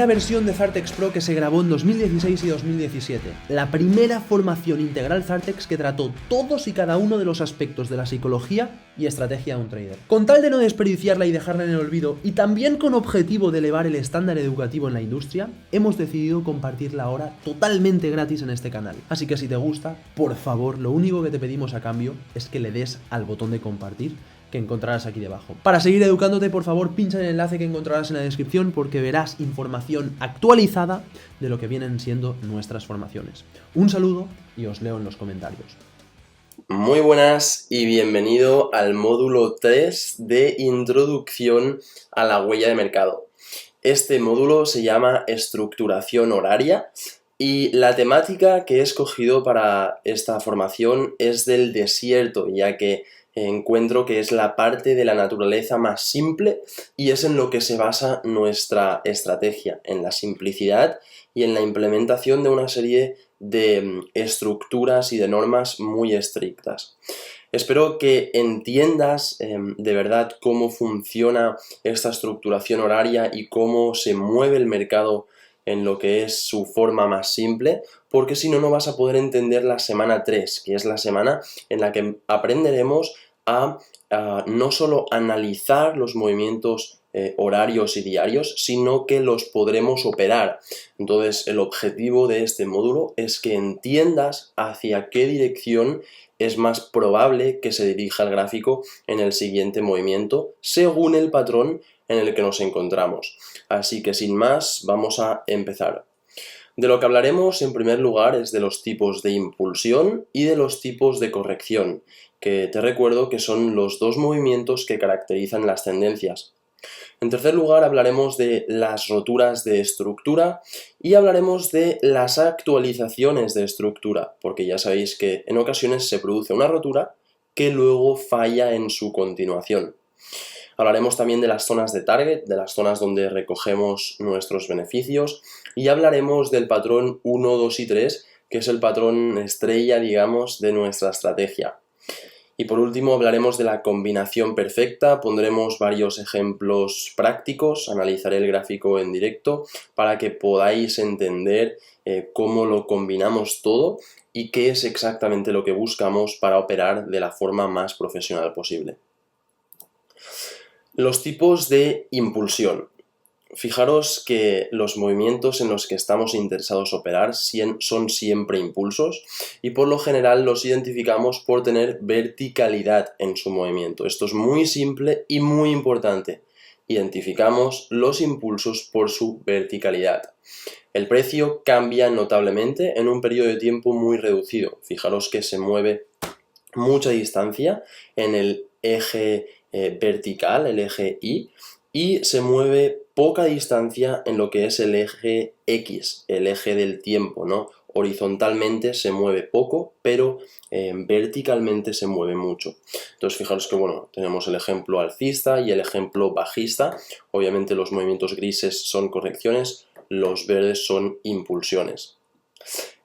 La versión de Zartex Pro que se grabó en 2016 y 2017, la primera formación integral Zartex que trató todos y cada uno de los aspectos de la psicología y estrategia de un trader. Con tal de no desperdiciarla y dejarla en el olvido, y también con objetivo de elevar el estándar educativo en la industria, hemos decidido compartirla ahora totalmente gratis en este canal. Así que si te gusta, por favor, lo único que te pedimos a cambio es que le des al botón de compartir que encontrarás aquí debajo. Para seguir educándote, por favor, pincha en el enlace que encontrarás en la descripción porque verás información actualizada de lo que vienen siendo nuestras formaciones. Un saludo y os leo en los comentarios. Muy buenas y bienvenido al módulo 3 de Introducción a la huella de mercado. Este módulo se llama Estructuración horaria y la temática que he escogido para esta formación es del desierto, ya que encuentro que es la parte de la naturaleza más simple y es en lo que se basa nuestra estrategia, en la simplicidad y en la implementación de una serie de estructuras y de normas muy estrictas. Espero que entiendas de verdad cómo funciona esta estructuración horaria y cómo se mueve el mercado en lo que es su forma más simple, porque si no, no vas a poder entender la semana 3, que es la semana en la que aprenderemos a no solo analizar los movimientos horarios y diarios, sino que los podremos operar. Entonces, el objetivo de este módulo es que entiendas hacia qué dirección es más probable que se dirija el gráfico en el siguiente movimiento, según el patrón en el que nos encontramos. Así que sin más, vamos a empezar. De lo que hablaremos en primer lugar es de los tipos de impulsión y de los tipos de corrección, que te recuerdo que son los dos movimientos que caracterizan las tendencias. En tercer lugar hablaremos de las roturas de estructura y hablaremos de las actualizaciones de estructura, porque ya sabéis que en ocasiones se produce una rotura que luego falla en su continuación. Hablaremos también de las zonas de target, de las zonas donde recogemos nuestros beneficios y hablaremos del patrón 1, 2 y 3, que es el patrón estrella, digamos, de nuestra estrategia. Y por último hablaremos de la combinación perfecta, pondremos varios ejemplos prácticos, analizaré el gráfico en directo para que podáis entender cómo lo combinamos todo y qué es exactamente lo que buscamos para operar de la forma más profesional posible. Los tipos de impulsión. Fijaros que los movimientos en los que estamos interesados operar son siempre impulsos y por lo general los identificamos por tener verticalidad en su movimiento. Esto es muy simple y muy importante. Identificamos los impulsos por su verticalidad. El precio cambia notablemente en un periodo de tiempo muy reducido. Fijaros que se mueve mucha distancia en el eje vertical, el eje Y, y se mueve poca distancia en lo que es el eje X, el eje del tiempo, ¿no? Horizontalmente se mueve poco, pero verticalmente se mueve mucho. Entonces fijaros que bueno, tenemos el ejemplo alcista y el ejemplo bajista. Obviamente los movimientos grises son correcciones, los verdes son impulsiones.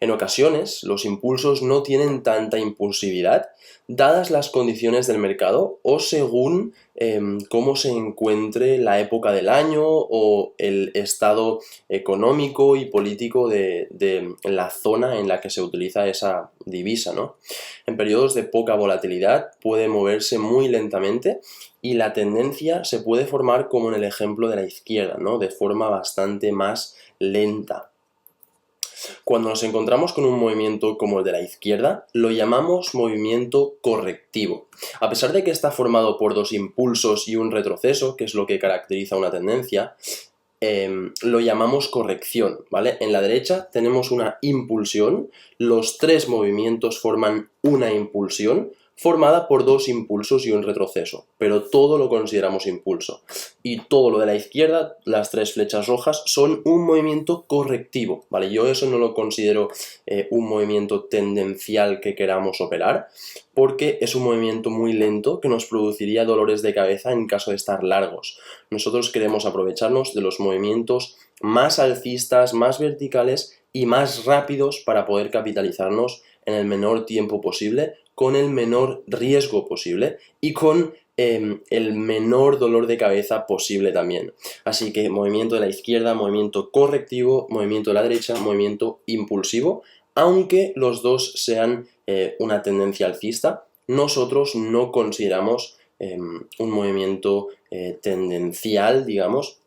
En ocasiones, los impulsos no tienen tanta impulsividad, dadas las condiciones del mercado o según cómo se encuentre la época del año o el estado económico y político de la zona en la que se utiliza esa divisa, ¿no? En periodos de poca volatilidad puede moverse muy lentamente y la tendencia se puede formar como en el ejemplo de la izquierda, ¿no? De forma bastante más lenta. Cuando nos encontramos con un movimiento como el de la izquierda, lo llamamos movimiento correctivo. A pesar de que está formado por dos impulsos y un retroceso, que es lo que caracteriza una tendencia, lo llamamos corrección, ¿vale? En la derecha tenemos una impulsión, los tres movimientos forman una impulsión, formada por dos impulsos y un retroceso, pero todo lo consideramos impulso. Y todo lo de la izquierda, las tres flechas rojas, son un movimiento correctivo, ¿vale? Yo eso no lo considero un movimiento tendencial que queramos operar, porque es un movimiento muy lento que nos produciría dolores de cabeza en caso de estar largos. Nosotros queremos aprovecharnos de los movimientos más alcistas, más verticales y más rápidos para poder capitalizarnos en el menor tiempo posible, con el menor riesgo posible y con el menor dolor de cabeza posible también. Así que movimiento de la izquierda, movimiento correctivo, movimiento de la derecha, movimiento impulsivo, aunque los dos sean una tendencia alcista, nosotros no consideramos un movimiento tendencial, digamos,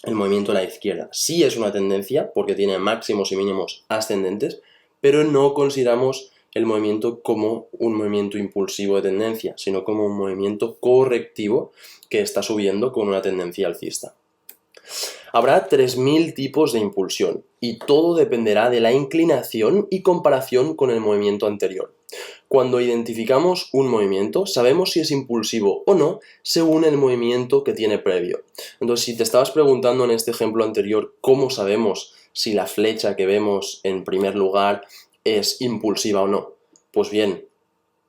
el movimiento de la izquierda. Sí es una tendencia porque tiene máximos y mínimos ascendentes, pero no consideramos el movimiento como un movimiento impulsivo de tendencia, sino como un movimiento correctivo que está subiendo con una tendencia alcista. Habrá 3000 tipos de impulsión y todo dependerá de la inclinación y comparación con el movimiento anterior. Cuando identificamos un movimiento, sabemos si es impulsivo o no según el movimiento que tiene previo. Entonces, si te estabas preguntando en este ejemplo anterior cómo sabemos si la flecha que vemos en primer lugar es impulsiva o no, pues bien,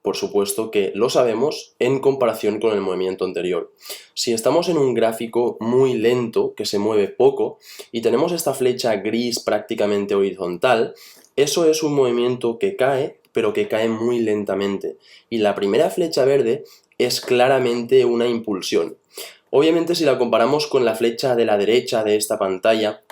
por supuesto que lo sabemos en comparación con el movimiento anterior. Si estamos en un gráfico muy lento, que se mueve poco, y tenemos esta flecha gris prácticamente horizontal, eso es un movimiento que cae, pero que cae muy lentamente. Y la primera flecha verde es claramente una impulsión. Obviamente, si la comparamos con la flecha de la derecha de esta pantalla,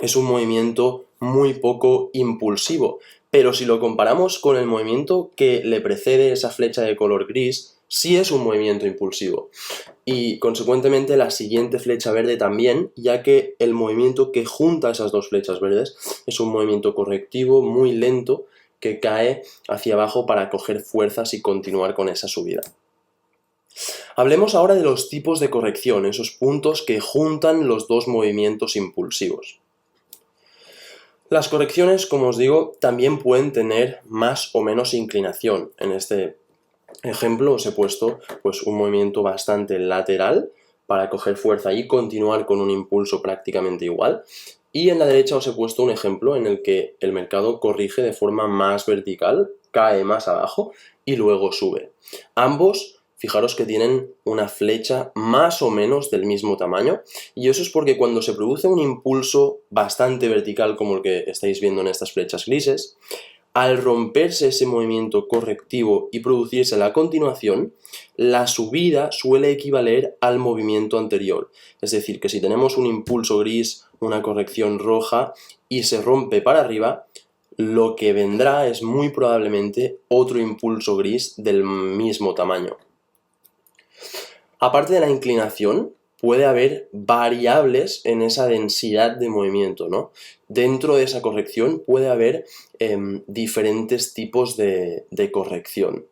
es un movimiento muy poco impulsivo, pero si lo comparamos con el movimiento que le precede esa flecha de color gris, sí es un movimiento impulsivo. Y consecuentemente la siguiente flecha verde también, ya que el movimiento que junta esas dos flechas verdes es un movimiento correctivo muy lento que cae hacia abajo para coger fuerzas y continuar con esa subida. Hablemos ahora de los tipos de corrección, esos puntos que juntan los dos movimientos impulsivos. Las correcciones, como os digo, también pueden tener más o menos inclinación. En este ejemplo os he puesto pues, un movimiento bastante lateral para coger fuerza y continuar con un impulso prácticamente igual. Y en la derecha os he puesto un ejemplo en el que el mercado corrige de forma más vertical, cae más abajo y luego sube. Ambos, fijaros que tienen una flecha más o menos del mismo tamaño, y eso es porque cuando se produce un impulso bastante vertical como el que estáis viendo en estas flechas grises, al romperse ese movimiento correctivo y producirse la continuación, la subida suele equivaler al movimiento anterior. Es decir, que si tenemos un impulso gris, una corrección roja y se rompe para arriba, lo que vendrá es muy probablemente otro impulso gris del mismo tamaño. Aparte de la inclinación, puede haber variables en esa densidad de movimiento, ¿no? Dentro de esa corrección puede haber diferentes tipos de corrección.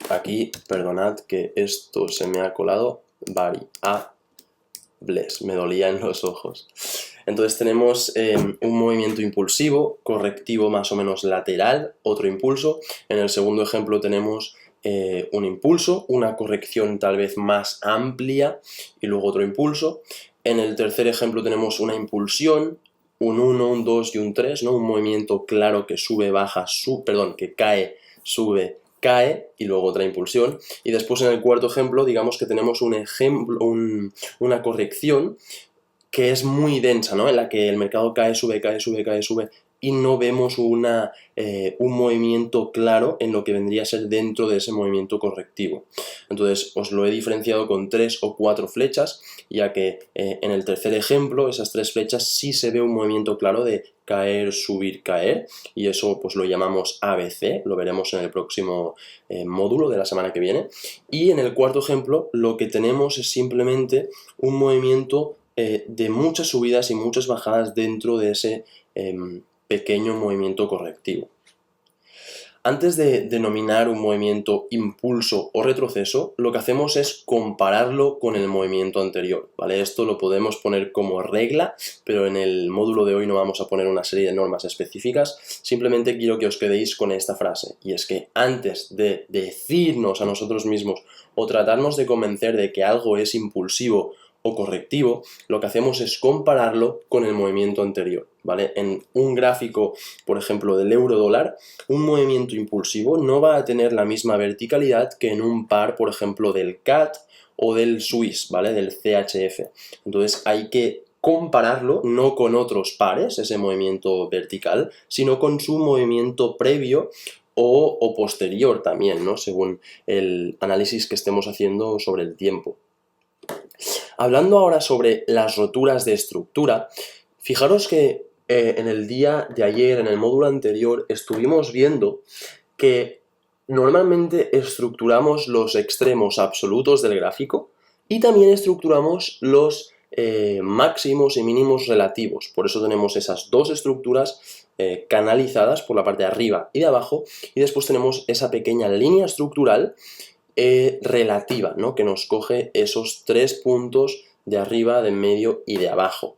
Aquí, perdonad que esto se me ha colado, variables, me dolía en los ojos. Entonces tenemos un movimiento impulsivo, correctivo más o menos lateral, otro impulso. En el segundo ejemplo tenemos un impulso, una corrección tal vez más amplia y luego otro impulso. En el tercer ejemplo tenemos una impulsión, un 1, un 2 y un 3, ¿no? Un movimiento claro que sube, baja, que cae, sube, cae y luego otra impulsión. Y después en el cuarto ejemplo digamos que tenemos una corrección que es muy densa, ¿no? En la que el mercado cae, sube, cae, sube, cae, sube y no vemos un movimiento claro en lo que vendría a ser dentro de ese movimiento correctivo. Entonces os lo he diferenciado con 3 o 4 flechas, ya que en el tercer ejemplo esas 3 flechas sí se ve un movimiento claro de caer, subir, caer, y eso pues lo llamamos ABC, lo veremos en el próximo módulo de la semana que viene. Y en el cuarto ejemplo lo que tenemos es simplemente un movimiento de muchas subidas y muchas bajadas dentro de ese pequeño movimiento correctivo. Antes de denominar un movimiento impulso o retroceso, lo que hacemos es compararlo con el movimiento anterior, ¿vale? Esto lo podemos poner como regla, pero en el módulo de hoy no vamos a poner una serie de normas específicas, simplemente quiero que os quedéis con esta frase, y es que antes de decirnos a nosotros mismos o tratarnos de convencer de que algo es impulsivo o correctivo, lo que hacemos es compararlo con el movimiento anterior, ¿vale? En un gráfico, por ejemplo, del euro-dólar, un movimiento impulsivo no va a tener la misma verticalidad que en un par, por ejemplo, del CAT o del Swiss, ¿vale? Del CHF. Entonces hay que compararlo no con otros pares, ese movimiento vertical, sino con su movimiento previo o posterior también, ¿no? Según el análisis que estemos haciendo sobre el tiempo. Hablando ahora sobre las roturas de estructura, fijaros que en el día de ayer, en el módulo anterior, estuvimos viendo que normalmente estructuramos los extremos absolutos del gráfico y también estructuramos los máximos y mínimos relativos. Por eso tenemos esas dos estructuras canalizadas por la parte de arriba y de abajo, y después tenemos esa pequeña línea estructural relativa, ¿no? Que nos coge esos 3 puntos de arriba, de en medio y de abajo.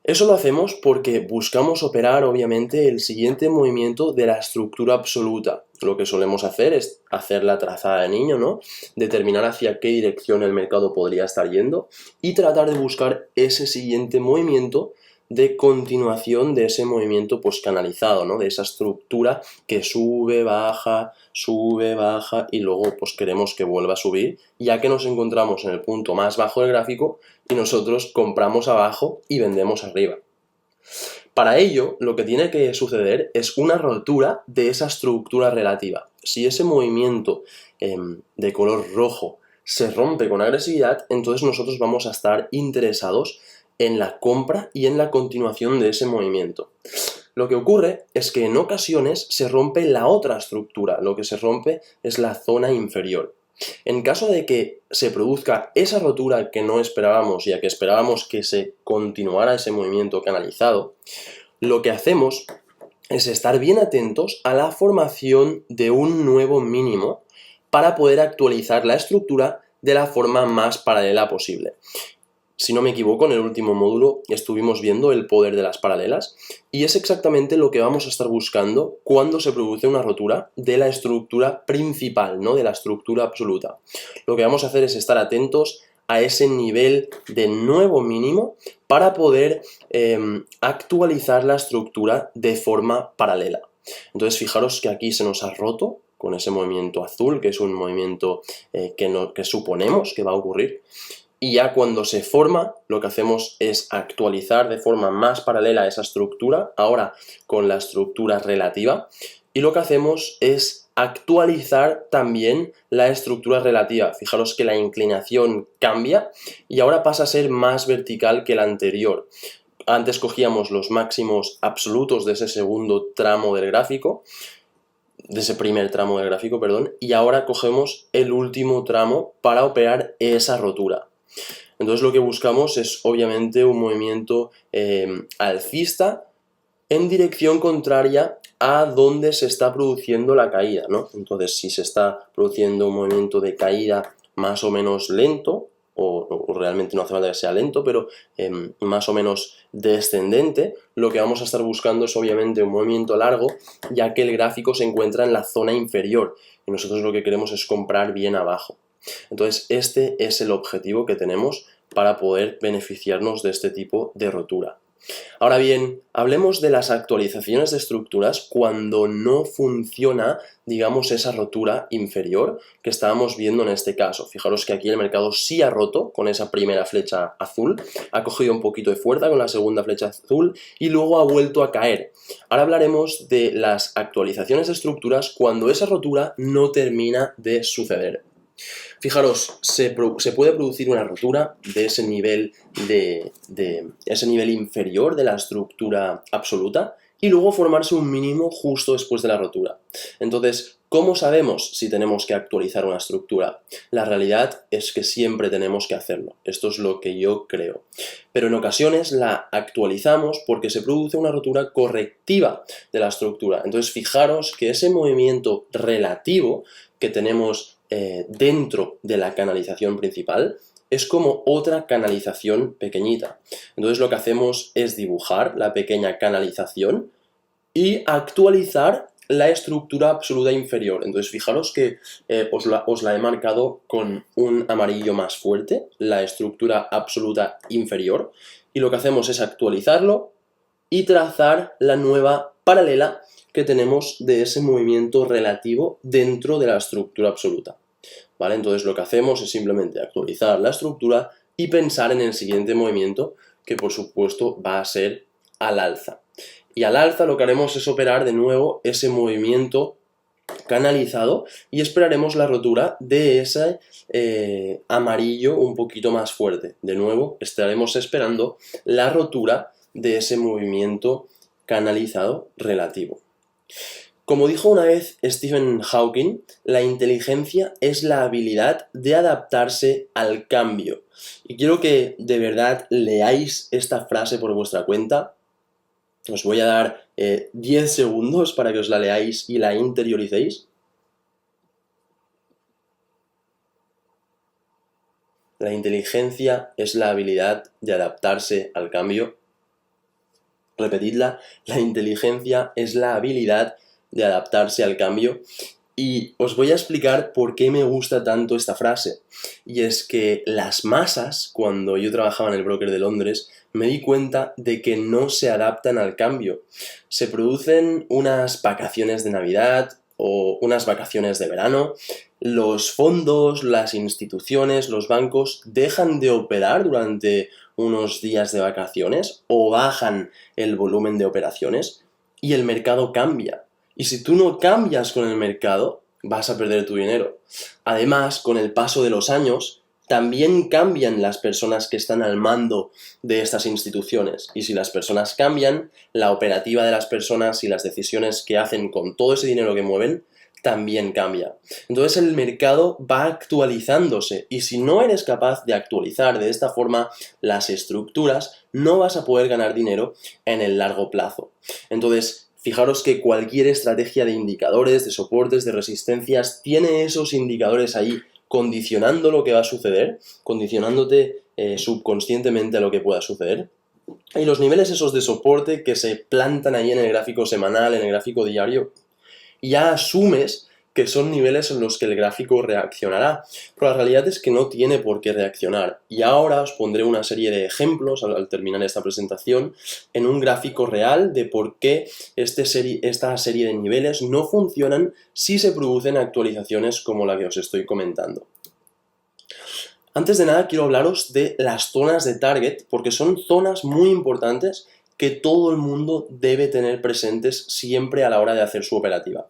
Eso lo hacemos porque buscamos operar, obviamente, el siguiente movimiento de la estructura absoluta. Lo que solemos hacer es hacer la trazada de niño, ¿no? Determinar hacia qué dirección el mercado podría estar yendo y tratar de buscar ese siguiente movimiento de continuación de ese movimiento pues canalizado, ¿no? De esa estructura que sube, baja y luego pues queremos que vuelva a subir, ya que nos encontramos en el punto más bajo del gráfico y nosotros compramos abajo y vendemos arriba. Para ello, lo que tiene que suceder es una rotura de esa estructura relativa. Si ese movimiento de color rojo se rompe con agresividad, entonces nosotros vamos a estar interesados en la compra y en la continuación de ese movimiento. Lo que ocurre es que en ocasiones se rompe la otra estructura, lo que se rompe es la zona inferior. En caso de que se produzca esa rotura que no esperábamos, ya que esperábamos que se continuara ese movimiento canalizado, lo que hacemos es estar bien atentos a la formación de un nuevo mínimo para poder actualizar la estructura de la forma más paralela posible. Si no me equivoco, en el último módulo estuvimos viendo el poder de las paralelas y es exactamente lo que vamos a estar buscando cuando se produce una rotura de la estructura principal, ¿no? De la estructura absoluta. Lo que vamos a hacer es estar atentos a ese nivel de nuevo mínimo para poder actualizar la estructura de forma paralela. Entonces, fijaros que aquí se nos ha roto con ese movimiento azul, que es un movimiento que suponemos que va a ocurrir. Y ya cuando se forma, lo que hacemos es actualizar de forma más paralela esa estructura, ahora con la estructura relativa, y lo que hacemos es actualizar también la estructura relativa. Fijaros que la inclinación cambia y ahora pasa a ser más vertical que la anterior. Antes cogíamos los máximos absolutos de ese segundo tramo del gráfico, de ese primer tramo del gráfico, perdón, y ahora cogemos el último tramo para operar esa rotura. Entonces lo que buscamos es obviamente un movimiento alcista en dirección contraria a donde se está produciendo la caída, ¿no? Entonces si se está produciendo un movimiento de caída más o menos lento, o realmente no hace falta que sea lento, pero más o menos descendente, lo que vamos a estar buscando es obviamente un movimiento largo, ya que el gráfico se encuentra en la zona inferior y nosotros lo que queremos es comprar bien abajo. Entonces este es el objetivo que tenemos para poder beneficiarnos de este tipo de rotura. Ahora bien, hablemos de las actualizaciones de estructuras cuando no funciona, digamos, esa rotura inferior que estábamos viendo en este caso. Fijaros que aquí el mercado sí ha roto con esa primera flecha azul, ha cogido un poquito de fuerza con la segunda flecha azul y luego ha vuelto a caer. Ahora hablaremos de las actualizaciones de estructuras cuando esa rotura no termina de suceder. Fijaros, se puede producir una rotura de ese nivel ese nivel inferior de la estructura absoluta y luego formarse un mínimo justo después de la rotura. Entonces, ¿cómo sabemos si tenemos que actualizar una estructura? La realidad es que siempre tenemos que hacerlo. Esto es lo que yo creo. Pero en ocasiones la actualizamos porque se produce una rotura correctiva de la estructura. Entonces, fijaros que ese movimiento relativo que tenemos dentro de la canalización principal es como otra canalización pequeñita. Entonces lo que hacemos es dibujar la pequeña canalización y actualizar la estructura absoluta inferior. Entonces fijaros que os la he marcado con un amarillo más fuerte, la estructura absoluta inferior, y lo que hacemos es actualizarlo y trazar la nueva paralela que tenemos de ese movimiento relativo dentro de la estructura absoluta. ¿Vale? Entonces lo que hacemos es simplemente actualizar la estructura y pensar en el siguiente movimiento, que por supuesto va a ser al alza. Y al alza lo que haremos es operar de nuevo ese movimiento canalizado y esperaremos la rotura de ese amarillo un poquito más fuerte. De nuevo, estaremos esperando la rotura de ese movimiento canalizado relativo. Como dijo una vez Stephen Hawking, la inteligencia es la habilidad de adaptarse al cambio. Y quiero que de verdad leáis esta frase por vuestra cuenta. Os voy a dar 10 segundos para que os la leáis y la interioricéis. La inteligencia es la habilidad de adaptarse al cambio. Repetidla, la inteligencia es la habilidad de adaptarse al cambio. Y os voy a explicar por qué me gusta tanto esta frase. Y es que las masas, cuando yo trabajaba en el broker de Londres, me di cuenta de que no se adaptan al cambio. Se producen unas vacaciones de Navidad o unas vacaciones de verano, los fondos, las instituciones, los bancos dejan de operar durante unos días de vacaciones o bajan el volumen de operaciones y el mercado cambia. Y si tú no cambias con el mercado, vas a perder tu dinero. Además, con el paso de los años, también cambian las personas que están al mando de estas instituciones. Y si las personas cambian, la operativa de las personas y las decisiones que hacen con todo ese dinero que mueven, también cambia. Entonces el mercado va actualizándose y si no eres capaz de actualizar de esta forma las estructuras, no vas a poder ganar dinero en el largo plazo. Entonces, fijaros que cualquier estrategia de indicadores, de soportes, de resistencias, tiene esos indicadores ahí condicionando lo que va a suceder, condicionándote subconscientemente a lo que pueda suceder. Y los niveles esos de soporte que se plantan ahí en el gráfico semanal, en el gráfico diario, ya asumes que son niveles en los que el gráfico reaccionará, pero la realidad es que no tiene por qué reaccionar. Y ahora os pondré una serie de ejemplos al terminar esta presentación en un gráfico real de por qué esta serie de niveles no funcionan si se producen actualizaciones como la que os estoy comentando. Antes de nada quiero hablaros de las zonas de target porque son zonas muy importantes que todo el mundo debe tener presentes siempre a la hora de hacer su operativa.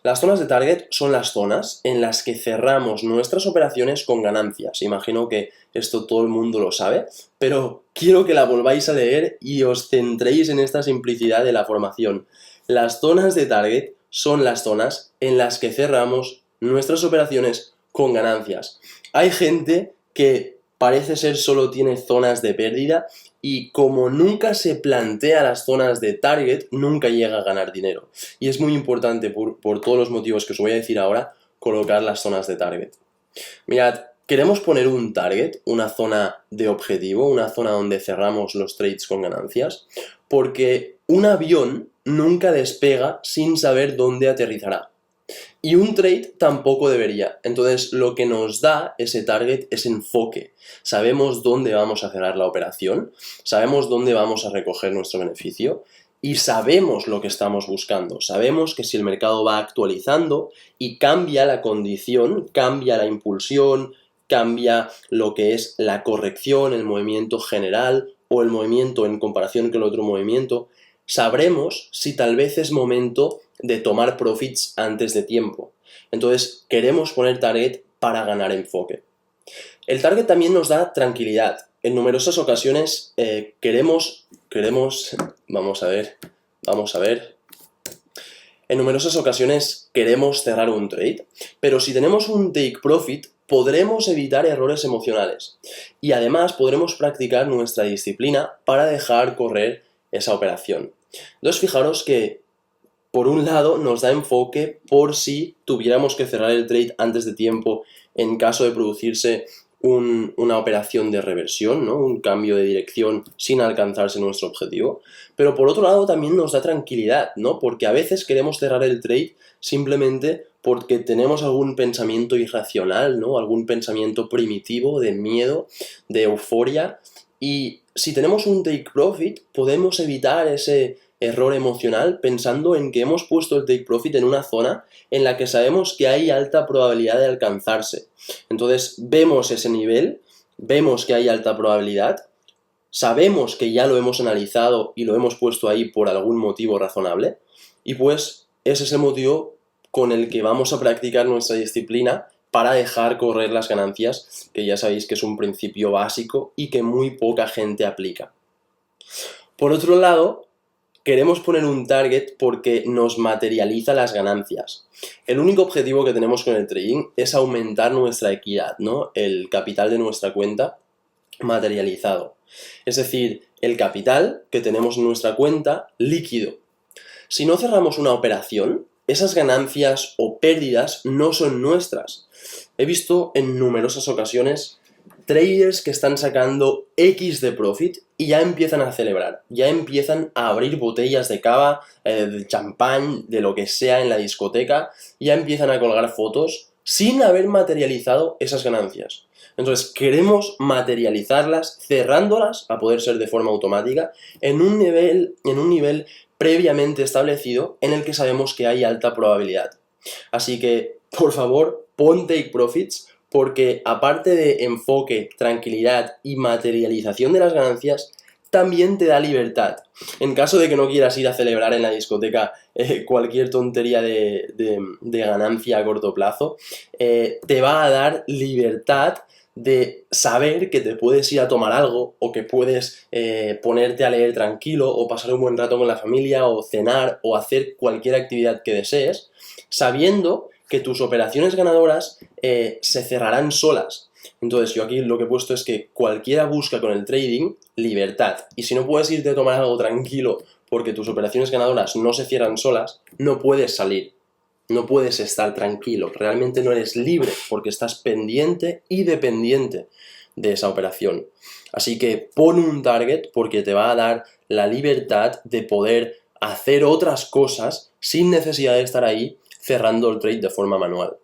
Las zonas de target son las zonas en las que cerramos nuestras operaciones con ganancias. Imagino que esto todo el mundo lo sabe, pero quiero que la volváis a leer y os centréis en esta simplicidad de la formación. Las zonas de target son las zonas en las que cerramos nuestras operaciones con ganancias. Hay gente que parece ser solo tiene zonas de pérdida y como nunca se plantea las zonas de target, nunca llega a ganar dinero. Y es muy importante, por todos los motivos que os voy a decir ahora, colocar las zonas de target. Mirad, queremos poner un target, una zona de objetivo, una zona donde cerramos los trades con ganancias, porque un avión nunca despega sin saber dónde aterrizará. Y un trade tampoco debería. Entonces lo que nos da ese target es enfoque. Sabemos dónde vamos a cerrar la operación, sabemos dónde vamos a recoger nuestro beneficio y sabemos lo que estamos buscando. Sabemos que si el mercado va actualizando y cambia la condición, cambia la impulsión, cambia lo que es la corrección, el movimiento general o el movimiento en comparación con el otro movimiento, sabremos si tal vez es momento de tomar profits antes de tiempo. Entonces, queremos poner target para ganar enfoque. El target también nos da tranquilidad. En numerosas ocasiones vamos a ver. En numerosas ocasiones queremos cerrar un trade, pero si tenemos un take profit, podremos evitar errores emocionales. Y además podremos practicar nuestra disciplina para dejar correr esa operación. Entonces, fijaros que por un lado nos da enfoque por si tuviéramos que cerrar el trade antes de tiempo en caso de producirse una operación de reversión, ¿no? Un cambio de dirección sin alcanzarse nuestro objetivo. Pero por otro lado también nos da tranquilidad, ¿no? Porque a veces queremos cerrar el trade simplemente porque tenemos algún pensamiento irracional, ¿no? Algún pensamiento primitivo de miedo, de euforia. Y si tenemos un take profit, podemos evitar ese error emocional pensando en que hemos puesto el take profit en una zona en la que sabemos que hay alta probabilidad de alcanzarse. Entonces vemos ese nivel, vemos que hay alta probabilidad, sabemos que ya lo hemos analizado y lo hemos puesto ahí por algún motivo razonable y pues ese es el motivo con el que vamos a practicar nuestra disciplina para dejar correr las ganancias, que ya sabéis que es un principio básico y que muy poca gente aplica. Por otro lado, queremos poner un target porque nos materializa las ganancias. El único objetivo que tenemos con el trading es aumentar nuestra equidad, ¿no? El capital de nuestra cuenta materializado. Es decir, el capital que tenemos en nuestra cuenta líquido. Si no cerramos una operación, esas ganancias o pérdidas no son nuestras. He visto en numerosas ocasiones traders que están sacando X de profit y ya empiezan a celebrar, ya empiezan a abrir botellas de cava, de champán, de lo que sea en la discoteca, ya empiezan a colgar fotos sin haber materializado esas ganancias. Entonces queremos materializarlas cerrándolas, a poder ser de forma automática, en un nivel previamente establecido en el que sabemos que hay alta probabilidad. Así que, por favor, pon take profits, porque aparte de enfoque, tranquilidad y materialización de las ganancias, también te da libertad. En caso de que no quieras ir a celebrar en la discoteca cualquier tontería de ganancia a corto plazo, te va a dar libertad de saber que te puedes ir a tomar algo o que puedes ponerte a leer tranquilo o pasar un buen rato con la familia o cenar o hacer cualquier actividad que desees, sabiendo que tus operaciones ganadoras se cerrarán solas. Entonces yo aquí lo que he puesto es que cualquiera busca con el trading libertad, y si no puedes irte a tomar algo tranquilo porque tus operaciones ganadoras no se cierran solas, no puedes salir, no puedes estar tranquilo, realmente no eres libre porque estás pendiente y dependiente de esa operación. Así que pon un target porque te va a dar la libertad de poder hacer otras cosas sin necesidad de estar ahí cerrando el trade de forma manual.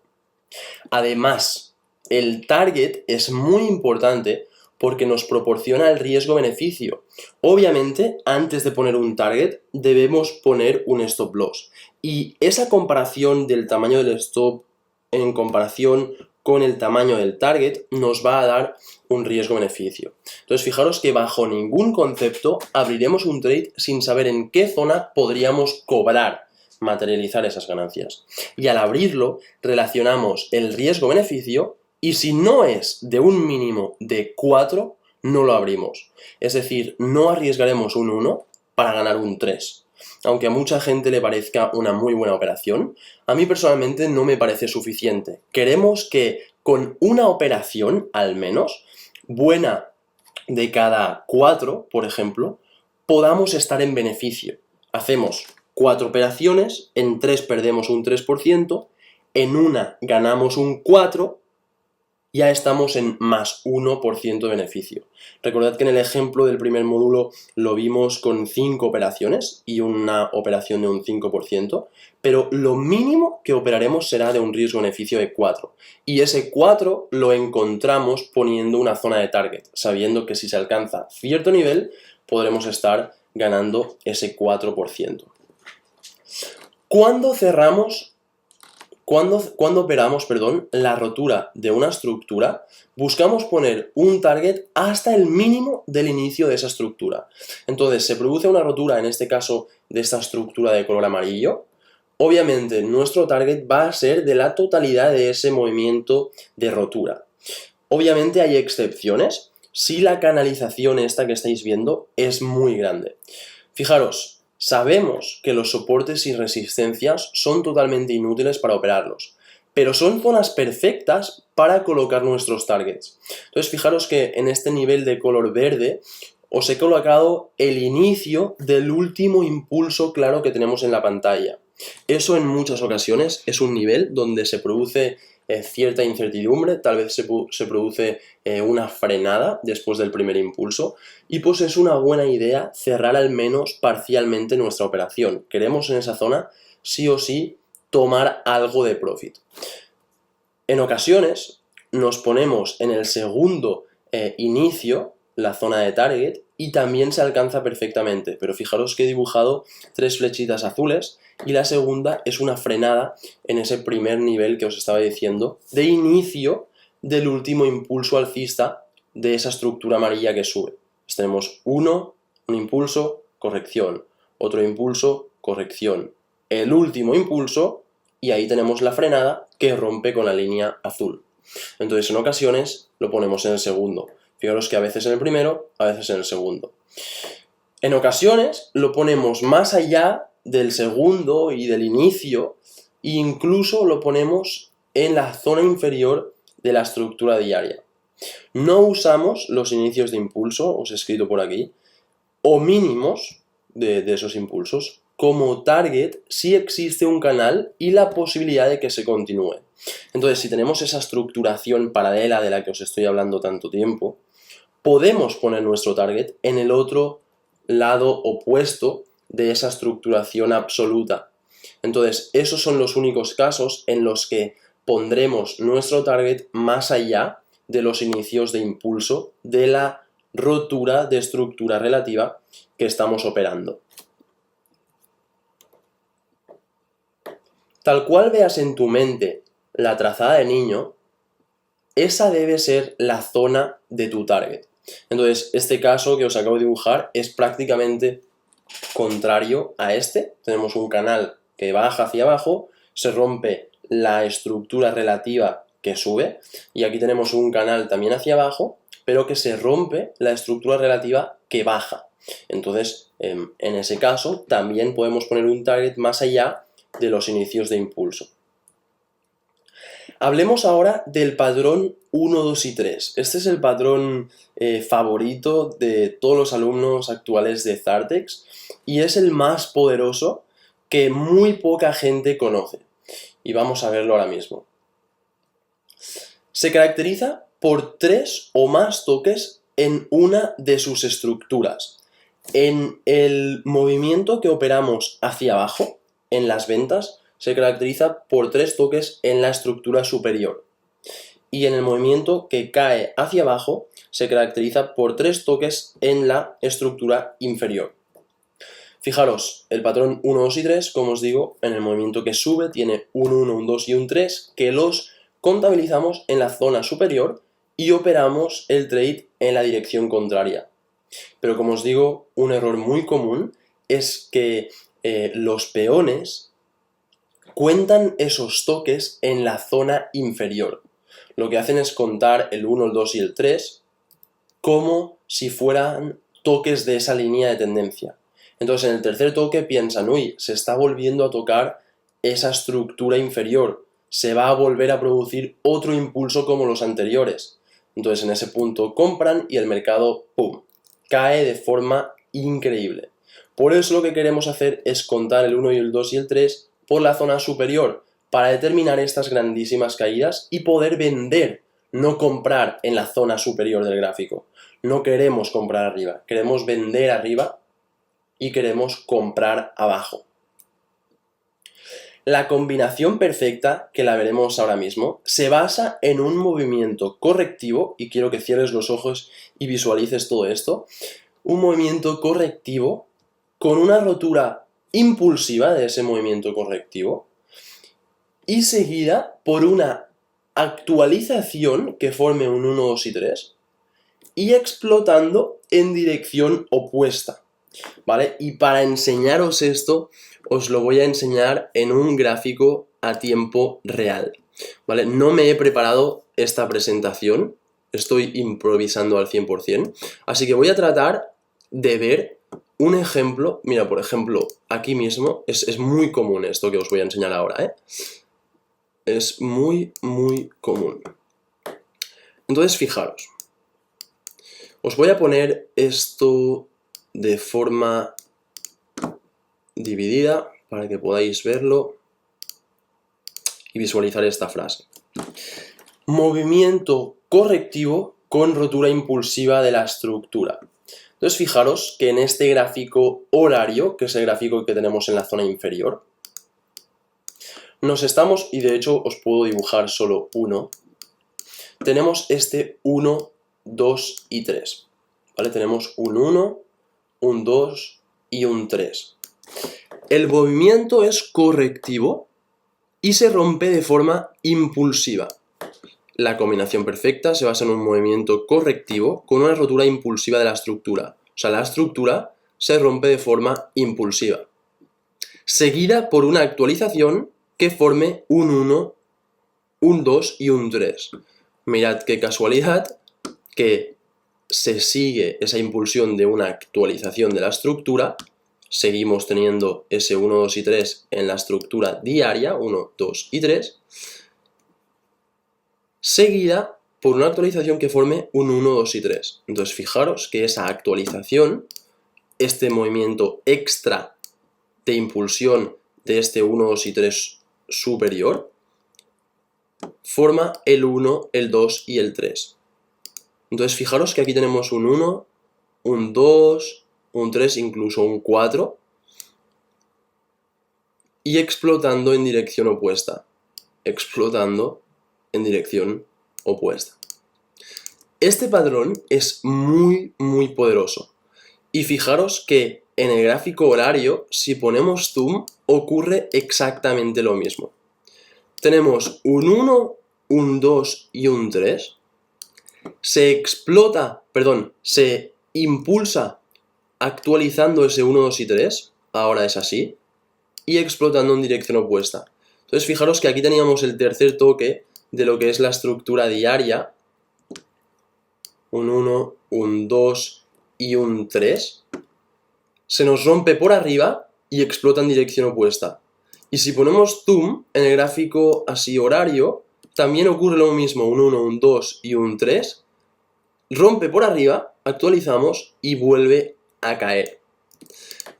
Además, el target es muy importante porque nos proporciona el riesgo-beneficio. Obviamente, antes de poner un target, debemos poner un stop loss. Y esa comparación del tamaño del stop en comparación con el tamaño del target nos va a dar un riesgo-beneficio. Entonces, fijaros que bajo ningún concepto abriremos un trade sin saber en qué zona podríamos cobrar, materializar esas ganancias. Y al abrirlo, relacionamos el riesgo-beneficio y si no es de un mínimo de 4, no lo abrimos. Es decir, no arriesgaremos un 1 para ganar un 3. Aunque a mucha gente le parezca una muy buena operación, a mí personalmente no me parece suficiente. Queremos que con una operación, al menos, buena de cada 4, por ejemplo, podamos estar en beneficio. Hacemos 4 operaciones, en 3 perdemos un 3%, en una ganamos un 4%, ya estamos en más 1% de beneficio. Recordad que en el ejemplo del primer módulo lo vimos con 5 operaciones y una operación de un 5%, pero lo mínimo que operaremos será de un riesgo-beneficio de 4. Y ese 4 lo encontramos poniendo una zona de target, sabiendo que si se alcanza cierto nivel, podremos estar ganando ese 4%. Cuando operamos la rotura de una estructura, buscamos poner un target hasta el mínimo del inicio de esa estructura. Entonces, se produce una rotura, en este caso, de esta estructura de color amarillo. Obviamente, nuestro target va a ser de la totalidad de ese movimiento de rotura. Obviamente hay excepciones si la canalización esta que estáis viendo es muy grande. Fijaros, sabemos que los soportes y resistencias son totalmente inútiles para operarlos, pero son zonas perfectas para colocar nuestros targets. Entonces fijaros que en este nivel de color verde os he colocado el inicio del último impulso claro que tenemos en la pantalla. Eso en muchas ocasiones es un nivel donde se produce cierta incertidumbre, tal vez se produce una frenada después del primer impulso y pues es una buena idea cerrar al menos parcialmente nuestra operación. Queremos en esa zona sí o sí tomar algo de profit. En ocasiones nos ponemos en el segundo inicio, la zona de target, y también se alcanza perfectamente, pero fijaros que he dibujado 3 flechitas azules y la segunda es una frenada en ese primer nivel que os estaba diciendo de inicio del último impulso alcista de esa estructura amarilla que sube. Pues tenemos un impulso, corrección, otro impulso, corrección, el último impulso, y ahí tenemos la frenada que rompe con la línea azul. Entonces en ocasiones lo ponemos en el segundo. Fijaros que a veces en el primero, a veces en el segundo. En ocasiones lo ponemos más allá del segundo y del inicio, e incluso lo ponemos en la zona inferior de la estructura diaria. No usamos los inicios de impulso, os he escrito por aquí, o mínimos de esos impulsos, como target si existe un canal y la posibilidad de que se continúe. Entonces, si tenemos esa estructuración paralela de la que os estoy hablando tanto tiempo, podemos poner nuestro target en el otro lado opuesto de esa estructuración absoluta. Entonces, esos son los únicos casos en los que pondremos nuestro target más allá de los inicios de impulso de la rotura de estructura relativa que estamos operando. Tal cual veas en tu mente la trazada de niño, esa debe ser la zona de tu target. Entonces, este caso que os acabo de dibujar es prácticamente contrario a este. Tenemos un canal que baja hacia abajo, se rompe la estructura relativa que sube, y aquí tenemos un canal también hacia abajo, pero que se rompe la estructura relativa que baja. Entonces, en ese caso, también podemos poner un target más allá de los inicios de impulso. Hablemos ahora del patrón 1, 2 y 3. Este es el patrón favorito de todos los alumnos actuales de Zartex y es el más poderoso que muy poca gente conoce. Y vamos a verlo ahora mismo. Se caracteriza por 3 o más toques en una de sus estructuras. En el movimiento que operamos hacia abajo, en las ventas, se caracteriza por 3 toques en la estructura superior. Y en el movimiento que cae hacia abajo, se caracteriza por 3 toques en la estructura inferior. Fijaros, el patrón 1, 2 y 3, como os digo, en el movimiento que sube tiene un 1, un 2 y un 3, que los contabilizamos en la zona superior y operamos el trade en la dirección contraria. Pero como os digo, un error muy común es que los peones cuentan esos toques en la zona inferior. Lo que hacen es contar el 1, el 2 y el 3 como si fueran toques de esa línea de tendencia. Entonces en el tercer toque piensan, uy, se está volviendo a tocar esa estructura inferior, se va a volver a producir otro impulso como los anteriores. Entonces en ese punto compran y el mercado, ¡pum!, cae de forma increíble. Por eso lo que queremos hacer es contar el 1 y el 2 y el 3 por la zona superior para determinar estas grandísimas caídas y poder vender, no comprar en la zona superior del gráfico. No queremos comprar arriba, queremos vender arriba y queremos comprar abajo. La combinación perfecta, que la veremos ahora mismo, se basa en un movimiento correctivo, y quiero que cierres los ojos y visualices todo esto, un movimiento correctivo con una rotura impulsiva de ese movimiento correctivo y seguida por una actualización que forme un 1, 2 y 3 y explotando en dirección opuesta, ¿vale? Y para enseñaros esto os lo voy a enseñar en un gráfico a tiempo real, ¿vale? No me he preparado esta presentación, estoy improvisando al 100%, así que voy a tratar de ver un ejemplo. Mira, por ejemplo, aquí mismo, es muy común esto que os voy a enseñar ahora, ¿eh? Es muy, muy común. Entonces, fijaros. Os voy a poner esto de forma dividida para que podáis verlo y visualizar esta frase. Movimiento correctivo con rotura impulsiva de la estructura. Entonces, fijaros que en este gráfico horario, que es el gráfico que tenemos en la zona inferior, nos estamos, y de hecho os puedo dibujar solo uno, tenemos este 1, 2 y 3, ¿vale? Tenemos un 1, un 2 y un 3. El movimiento es correctivo y se rompe de forma impulsiva. La combinación perfecta se basa en un movimiento correctivo con una rotura impulsiva de la estructura. O sea, la estructura se rompe de forma impulsiva, seguida por una actualización que forme un 1, un 2 y un 3. Mirad qué casualidad que se sigue esa impulsión de una actualización de la estructura. Seguimos teniendo ese 1, 2 y 3 en la estructura diaria, 1, 2 y 3, seguida por una actualización que forme un 1, 2 y 3. Entonces fijaros que esa actualización, este movimiento extra de impulsión de este 1, 2 y 3 superior, forma el 1, el 2 y el 3. Entonces fijaros que aquí tenemos un 1, un 2, un 3, incluso un 4, y explotando en dirección opuesta. Explotando en dirección opuesta. Este patrón es muy poderoso. Y fijaros que en el gráfico horario, si ponemos zoom, ocurre exactamente lo mismo. Tenemos un 1, un 2 y un 3. Se impulsa actualizando ese 1, 2 y 3, ahora es así, y explotando en dirección opuesta. Entonces fijaros que aquí teníamos el tercer toque de lo que es la estructura diaria, un 1, un 2 y un 3, se nos rompe por arriba y explota en dirección opuesta. Y si ponemos zoom en el gráfico así horario, también ocurre lo mismo, un 1, un 2 y un 3, rompe por arriba, actualizamos y vuelve a caer.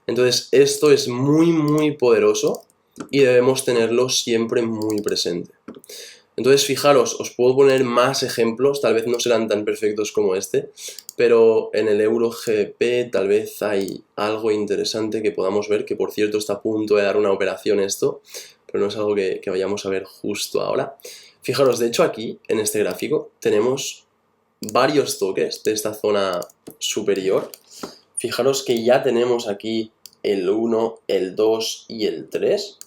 Entonces esto es muy poderoso y debemos tenerlo siempre muy presente. Entonces fijaros, os puedo poner más ejemplos, tal vez no serán tan perfectos como este, pero en el EuroGBP tal vez hay algo interesante que podamos ver, que por cierto está a punto de dar una operación esto, pero no es algo que vayamos a ver justo ahora. Fijaros, de hecho aquí, en este gráfico, tenemos varios toques de esta zona superior. Fijaros que ya tenemos aquí el 1, el 2 y el 3.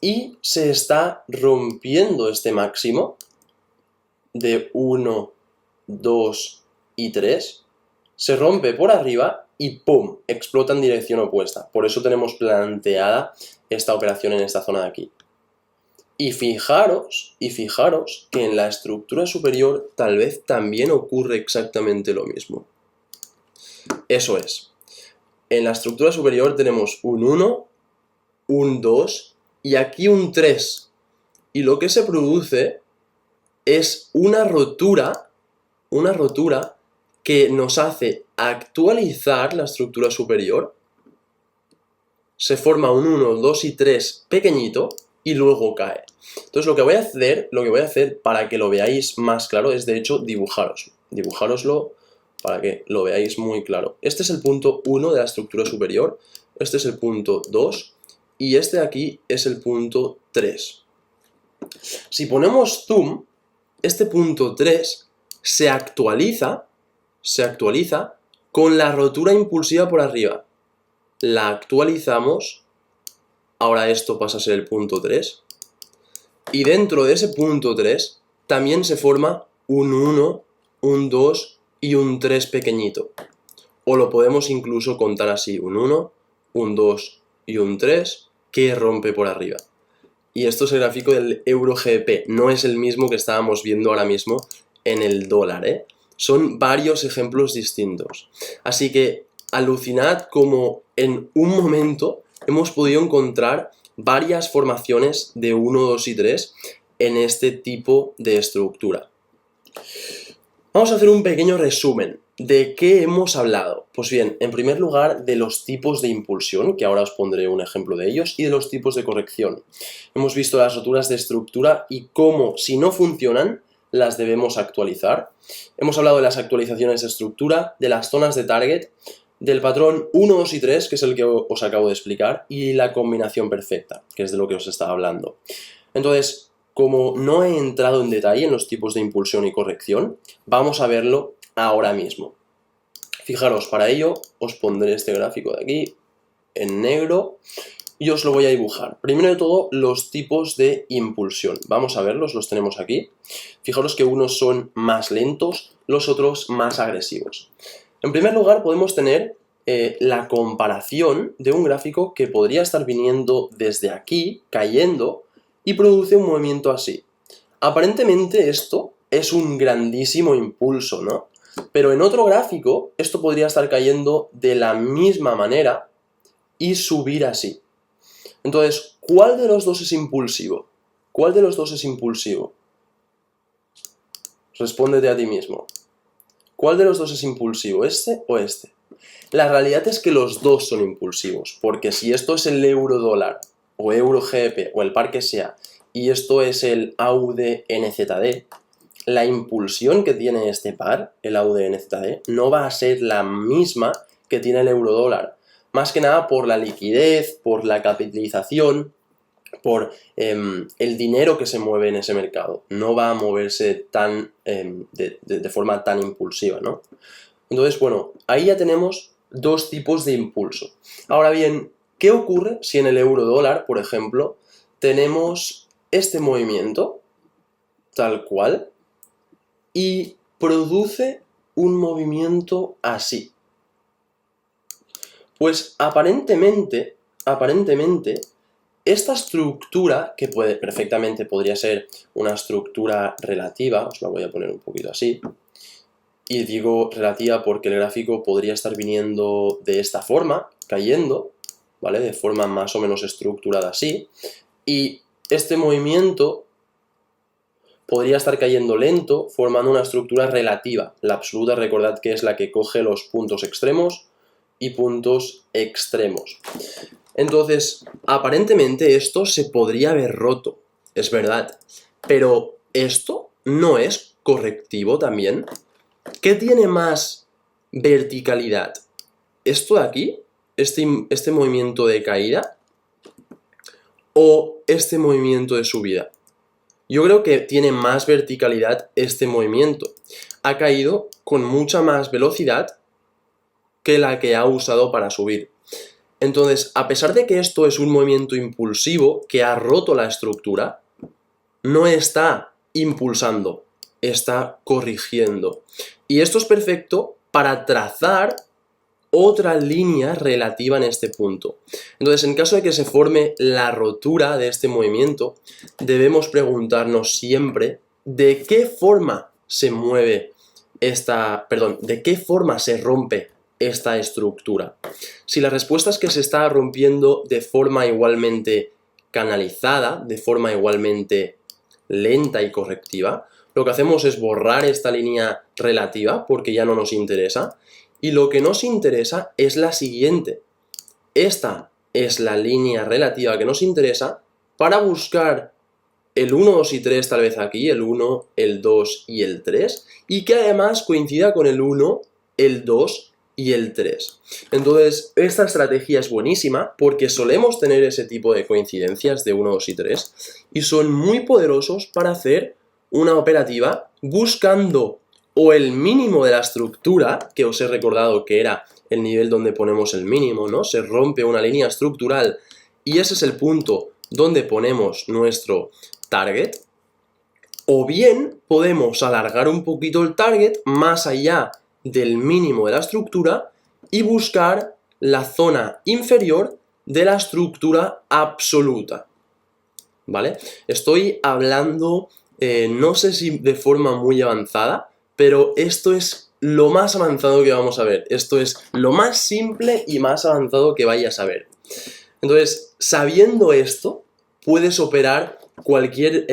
Y se está rompiendo este máximo de 1, 2 y 3. Se rompe por arriba y ¡pum! Explota en dirección opuesta. Por eso tenemos planteada esta operación en esta zona de aquí. Y fijaros que en la estructura superior tal vez también ocurre exactamente lo mismo. Eso es. En la estructura superior tenemos un 1, un 2 y aquí un 3. Y lo que se produce es una rotura que nos hace actualizar la estructura superior. Se forma un 1, 2 y 3 pequeñito y luego cae. Entonces lo que voy a hacer para que lo veáis más claro es de hecho dibujároslo para que lo veáis muy claro. Este es el punto 1 de la estructura superior, este es el punto 2 y este de aquí es el punto 3. Si ponemos zoom, este punto 3 se actualiza con la rotura impulsiva por arriba. La actualizamos, ahora esto pasa a ser el punto 3, y dentro de ese punto 3 también se forma un 1, un 2 y un 3 pequeñito. O lo podemos incluso contar así, un 1, un 2 y un 3 que rompe por arriba. Y esto es el gráfico del EuroGBP, no es el mismo que estábamos viendo ahora mismo en el dólar, ¿eh? Son varios ejemplos distintos. Así que alucinad como en un momento hemos podido encontrar varias formaciones de 1, 2 y 3 en este tipo de estructura. Vamos a hacer un pequeño resumen. ¿De qué hemos hablado? Pues bien, en primer lugar, de los tipos de impulsión, que ahora os pondré un ejemplo de ellos, y de los tipos de corrección. Hemos visto las roturas de estructura y cómo, si no funcionan, las debemos actualizar. Hemos hablado de las actualizaciones de estructura, de las zonas de target, del patrón 1, 2 y 3, que es el que os acabo de explicar, y la combinación perfecta, que es de lo que os estaba hablando. Entonces, como no he entrado en detalle en los tipos de impulsión y corrección, vamos a verlo ahora mismo. Fijaros, para ello os pondré este gráfico de aquí en negro y os lo voy a dibujar. Primero de todo, los tipos de impulsión. Vamos a verlos, los tenemos aquí. Fijaros que unos son más lentos, los otros más agresivos. En primer lugar, podemos tener la comparación de un gráfico que podría estar viniendo desde aquí, cayendo, y produce un movimiento así. Aparentemente esto es un grandísimo impulso, ¿no? Pero en otro gráfico esto podría estar cayendo de la misma manera y subir así. Entonces, ¿cuál de los dos es impulsivo? ¿Cuál de los dos es impulsivo? Respóndete a ti mismo. ¿Cuál de los dos es impulsivo? ¿Este o este? La realidad es que los dos son impulsivos, porque si esto es el euro dólar, o euro GBP, o el par que sea, y esto es el AUD-NZD, la impulsión que tiene este par, el AUD-NZD, no va a ser la misma que tiene el euro dólar. Más que nada por la liquidez, por la capitalización, por el dinero que se mueve en ese mercado. No va a moverse de forma tan impulsiva, ¿no? Entonces, bueno, ahí ya tenemos dos tipos de impulso. Ahora bien, ¿qué ocurre si en el euro dólar, por ejemplo, tenemos este movimiento, tal cual, y produce un movimiento así? Pues aparentemente, esta estructura, que perfectamente podría ser una estructura relativa, os la voy a poner un poquito así, y digo relativa porque el gráfico podría estar viniendo de esta forma, cayendo, ¿vale? De forma más o menos estructurada así, y este movimiento podría estar cayendo lento, formando una estructura relativa. La absoluta, recordad que es la que coge los puntos extremos y puntos extremos. Entonces, aparentemente esto se podría haber roto, es verdad, pero ¿esto no es correctivo también? ¿Qué tiene más verticalidad? ¿Esto de aquí? ¿Este movimiento de caída? ¿O este movimiento de subida? Yo creo que tiene más verticalidad este movimiento. Ha caído con mucha más velocidad que la que ha usado para subir. Entonces, a pesar de que esto es un movimiento impulsivo que ha roto la estructura, no está impulsando, está corrigiendo. Y esto es perfecto para trazar otra línea relativa en este punto. Entonces, en caso de que se forme la rotura de este movimiento, debemos preguntarnos siempre de qué forma se mueve de qué forma se rompe esta estructura. Si la respuesta es que se está rompiendo de forma igualmente canalizada, de forma igualmente lenta y correctiva, lo que hacemos es borrar esta línea relativa porque ya no nos interesa, y lo que nos interesa es la siguiente. Esta es la línea relativa que nos interesa para buscar el 1, 2 y 3 tal vez aquí, el 1, el 2 y el 3, y que además coincida con el 1, el 2 y el 3. Entonces, esta estrategia es buenísima porque solemos tener ese tipo de coincidencias de 1, 2 y 3 y son muy poderosos para hacer una operativa buscando o el mínimo de la estructura, que os he recordado que era el nivel donde ponemos el mínimo, ¿no? Se rompe una línea estructural y ese es el punto donde ponemos nuestro target, o bien podemos alargar un poquito el target más allá del mínimo de la estructura y buscar la zona inferior de la estructura absoluta, ¿vale? Estoy hablando, no sé si de forma muy avanzada, pero esto es lo más avanzado que vamos a ver. Esto es lo más simple y más avanzado que vayas a ver. Entonces, sabiendo esto, puedes operar cualquier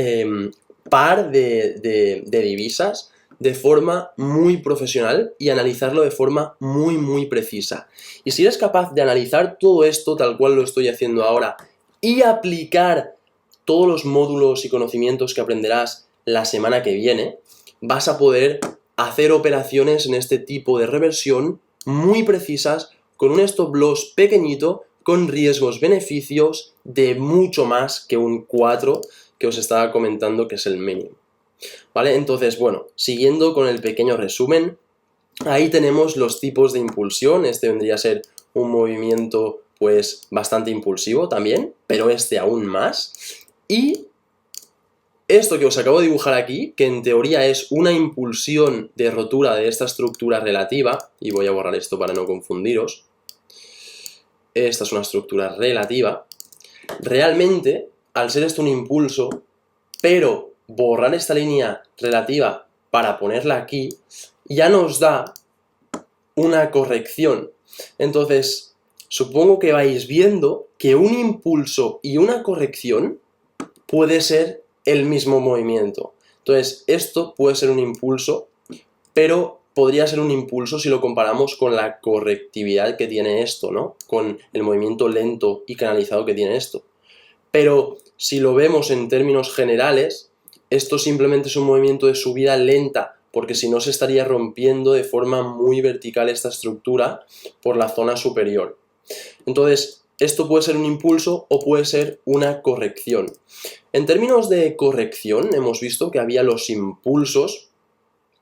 par de divisas de forma muy profesional y analizarlo de forma muy, muy precisa. Y si eres capaz de analizar todo esto tal cual lo estoy haciendo ahora y aplicar todos los módulos y conocimientos que aprenderás la semana que viene, vas a poder hacer operaciones en este tipo de reversión muy precisas, con un stop loss pequeñito, con riesgos-beneficios de mucho más que un 4 que os estaba comentando que es el mínimo. ¿Vale? Entonces, bueno, siguiendo con el pequeño resumen, ahí tenemos los tipos de impulsión. Este vendría a ser un movimiento pues bastante impulsivo también, pero este aún más. Y esto que os acabo de dibujar aquí, que en teoría es una impulsión de rotura de esta estructura relativa, y voy a borrar esto para no confundiros, esta es una estructura relativa, realmente al ser esto un impulso, pero borrar esta línea relativa para ponerla aquí, ya nos da una corrección. Entonces, supongo que vais viendo que un impulso y una corrección puede ser el mismo movimiento. Entonces, esto puede ser un impulso, pero podría ser un impulso si lo comparamos con la correctividad que tiene esto, ¿no? Con el movimiento lento y canalizado que tiene esto. Pero si lo vemos en términos generales, esto simplemente es un movimiento de subida lenta, porque si no se estaría rompiendo de forma muy vertical esta estructura por la zona superior. Entonces, esto puede ser un impulso o puede ser una corrección. En términos de corrección, hemos visto que había los impulsos,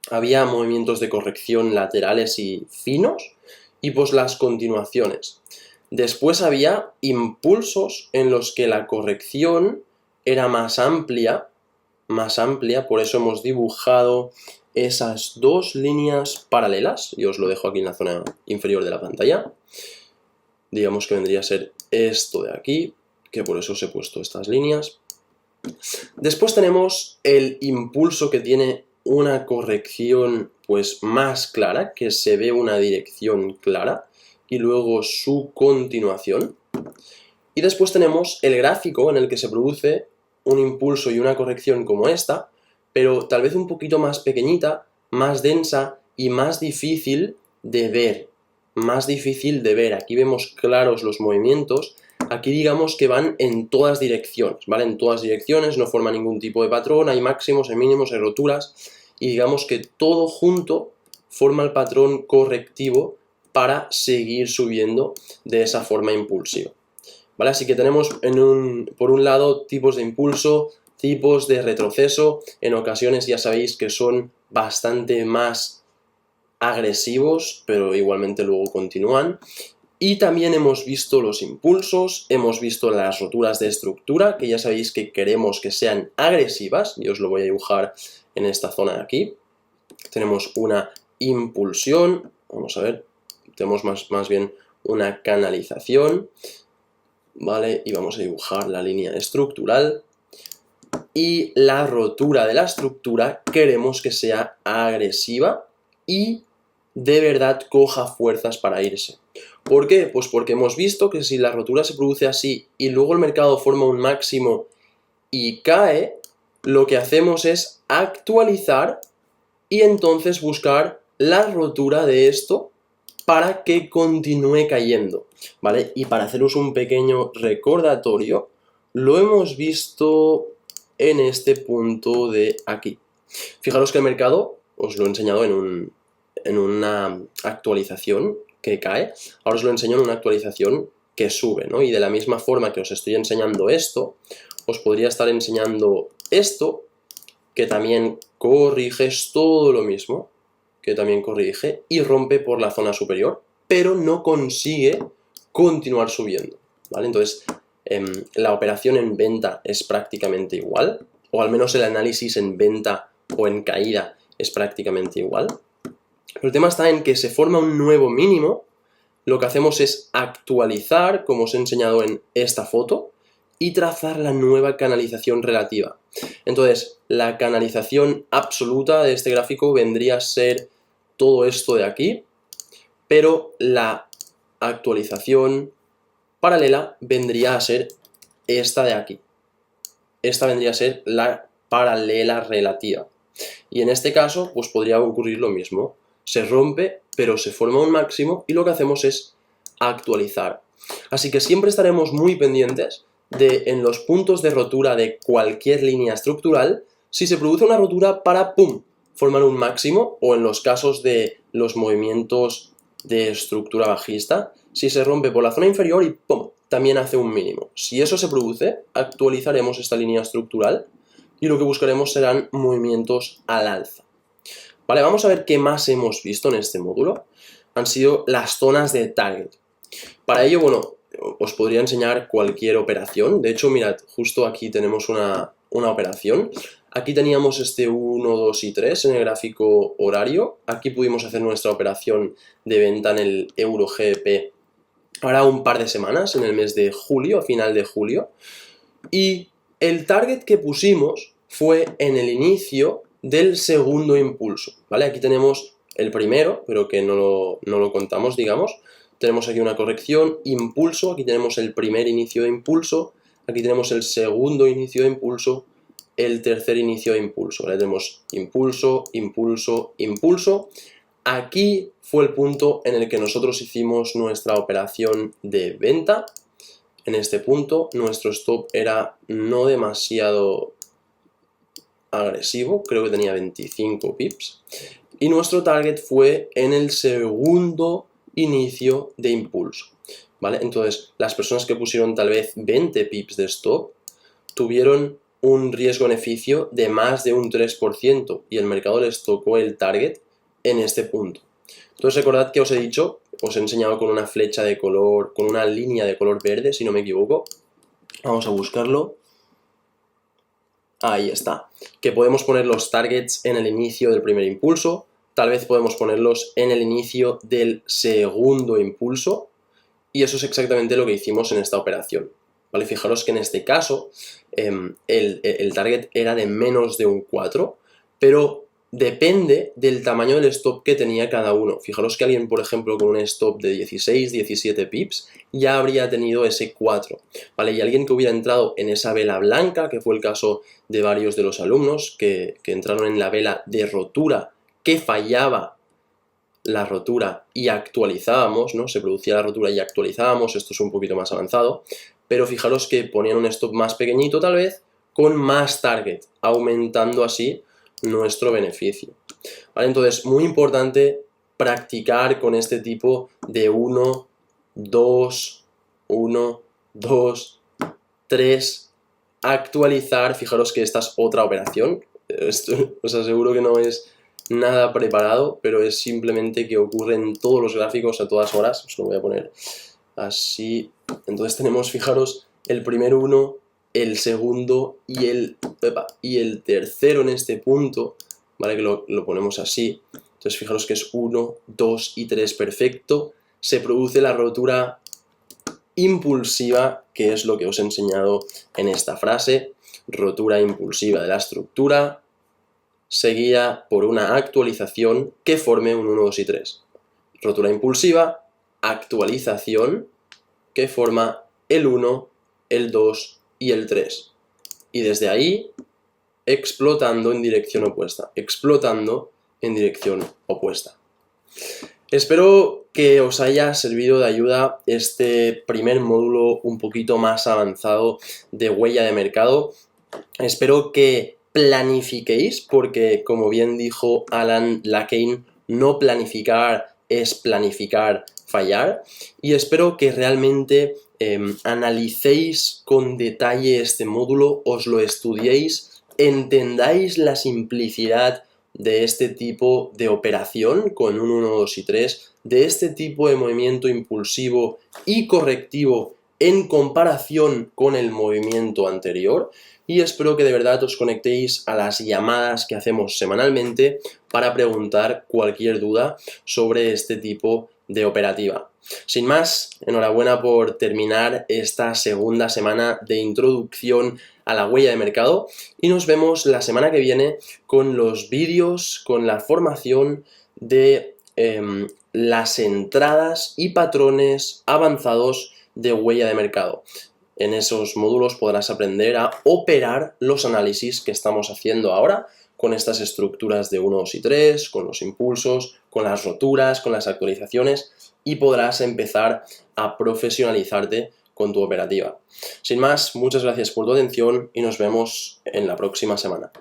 había movimientos de corrección laterales y finos, y pues las continuaciones. Después había impulsos en los que la corrección era más amplia, por eso hemos dibujado esas dos líneas paralelas, y os lo dejo aquí en la zona inferior de la pantalla. Digamos que vendría a ser esto de aquí, que por eso os he puesto estas líneas. Después tenemos el impulso que tiene una corrección pues más clara, que se ve una dirección clara, y luego su continuación. Y después tenemos el gráfico en el que se produce un impulso y una corrección como esta, pero tal vez un poquito más pequeñita, más densa y más difícil de ver. Aquí vemos claros los movimientos. Aquí digamos que van en todas direcciones, ¿vale? En todas direcciones, no forma ningún tipo de patrón, hay máximos, hay mínimos, hay roturas, y digamos que todo junto forma el patrón correctivo para seguir subiendo de esa forma impulsiva, ¿vale? Así que tenemos por un lado tipos de impulso, tipos de retroceso, en ocasiones ya sabéis que son bastante más agresivos, pero igualmente luego continúan. Y también hemos visto los impulsos, hemos visto las roturas de estructura, que ya sabéis que queremos que sean agresivas, y os lo voy a dibujar en esta zona de aquí. Tenemos una impulsión, vamos a ver, tenemos más bien una canalización, ¿vale? Y vamos a dibujar la línea estructural. Y la rotura de la estructura queremos que sea agresiva y de verdad coja fuerzas para irse. ¿Por qué? Pues porque hemos visto que si la rotura se produce así y luego el mercado forma un máximo y cae, lo que hacemos es actualizar y entonces buscar la rotura de esto para que continúe cayendo, ¿vale? Y para haceros un pequeño recordatorio, lo hemos visto en este punto de aquí. Fijaros que el mercado, os lo he enseñado en una actualización que cae, ahora os lo enseño en una actualización que sube, ¿no? Y de la misma forma que os estoy enseñando esto, os podría estar enseñando esto, que también corrige, es todo lo mismo, que también corrige y rompe por la zona superior, pero no consigue continuar subiendo, ¿vale? Entonces, la operación en venta es prácticamente igual, o al menos el análisis en venta o en caída es prácticamente igual. Pero el tema está en que se forma un nuevo mínimo, lo que hacemos es actualizar, como os he enseñado en esta foto, y trazar la nueva canalización relativa. Entonces, la canalización absoluta de este gráfico vendría a ser todo esto de aquí, pero la actualización paralela vendría a ser esta de aquí. Esta vendría a ser la paralela relativa. Y en este caso, pues podría ocurrir lo mismo. Se rompe, pero se forma un máximo y lo que hacemos es actualizar. Así que siempre estaremos muy pendientes de, en los puntos de rotura de cualquier línea estructural, si se produce una rotura para, ¡pum!, formar un máximo, o en los casos de los movimientos de estructura bajista, si se rompe por la zona inferior y ¡pum!, también hace un mínimo. Si eso se produce, actualizaremos esta línea estructural y lo que buscaremos serán movimientos al alza. Vale, vamos a ver qué más hemos visto en este módulo. Han sido las zonas de target. Para ello, bueno, os podría enseñar cualquier operación. De hecho, mirad, justo aquí tenemos una operación. Aquí teníamos este 1, 2 y 3 en el gráfico horario. Aquí pudimos hacer nuestra operación de venta en el Euro GBP ahora un par de semanas, en el mes de julio, a final de julio. Y El target que pusimos fue en el inicio del segundo impulso, ¿vale? Aquí tenemos el primero, pero que no lo contamos, digamos. Tenemos aquí una corrección, impulso, aquí tenemos el primer inicio de impulso, aquí tenemos el segundo inicio de impulso, el tercer inicio de impulso, ¿vale? Tenemos impulso, impulso, impulso. Aquí fue el punto en el que nosotros hicimos nuestra operación de venta. En este punto nuestro stop era no demasiado agresivo, creo que tenía 25 pips. Y nuestro target fue en el segundo inicio de impulso, ¿vale? Entonces, las personas que pusieron tal vez 20 pips de stop tuvieron un riesgo-beneficio de más de un 3% y el mercado les tocó el target en este punto. Entonces recordad que os he dicho, os he enseñado con una flecha de color, con una línea de color verde, si no me equivoco. Vamos a buscarlo. Ahí está. Que podemos poner los targets en el inicio del primer impulso, tal vez podemos ponerlos en el inicio del segundo impulso, y eso es exactamente lo que hicimos en esta operación. ¿Vale? Fijaros que en este caso el target era de menos de un 4, pero depende del tamaño del stop que tenía cada uno. Fijaros que alguien, por ejemplo, con un stop de 16, 17 pips, ya habría tenido ese 4, ¿vale? Y alguien que hubiera entrado en esa vela blanca, que fue el caso de varios de los alumnos, que entraron en la vela de rotura, que fallaba la rotura y actualizábamos, ¿no? Se producía la rotura y actualizábamos, esto es un poquito más avanzado, pero fijaros que ponían un stop más pequeñito tal vez, con más target, aumentando así nuestro beneficio, ¿vale? Entonces, muy importante practicar con este tipo de 1, 2, 1, 2, 3, actualizar. Fijaros que esta es otra operación, esto os aseguro que no es nada preparado, pero es simplemente que ocurre en todos los gráficos a todas horas. Os lo voy a poner así. Entonces tenemos, fijaros, el primer 1, el segundo y el tercero en este punto, ¿vale? Que lo ponemos así. Entonces fijaros que es 1, 2 y 3, perfecto. Se produce la rotura impulsiva, que es lo que os he enseñado en esta frase. Rotura impulsiva de la estructura, seguida por una actualización que forme un 1, 2 y 3. Rotura impulsiva, actualización que forma el 1, el 2 y el 3. Y desde ahí, explotando en dirección opuesta. Explotando en dirección opuesta. Espero que os haya servido de ayuda este primer módulo un poquito más avanzado de huella de mercado. Espero que planifiquéis, porque como bien dijo Alan Lakein, no planificar es planificar fallar, y espero que realmente analicéis con detalle este módulo, os lo estudiéis, entendáis la simplicidad de este tipo de operación con un 1, 2 y 3, de este tipo de movimiento impulsivo y correctivo en comparación con el movimiento anterior, y espero que de verdad os conectéis a las llamadas que hacemos semanalmente para preguntar cualquier duda sobre este tipo de operativa. Sin más, enhorabuena por terminar esta segunda semana de introducción a la huella de mercado, y nos vemos la semana que viene con los vídeos, con la formación de las entradas y patrones avanzados de huella de mercado. En esos módulos podrás aprender a operar los análisis que estamos haciendo ahora con estas estructuras de 1, 2 y 3, con los impulsos, con las roturas, con las actualizaciones, y podrás empezar a profesionalizarte con tu operativa. Sin más, muchas gracias por tu atención y nos vemos en la próxima semana.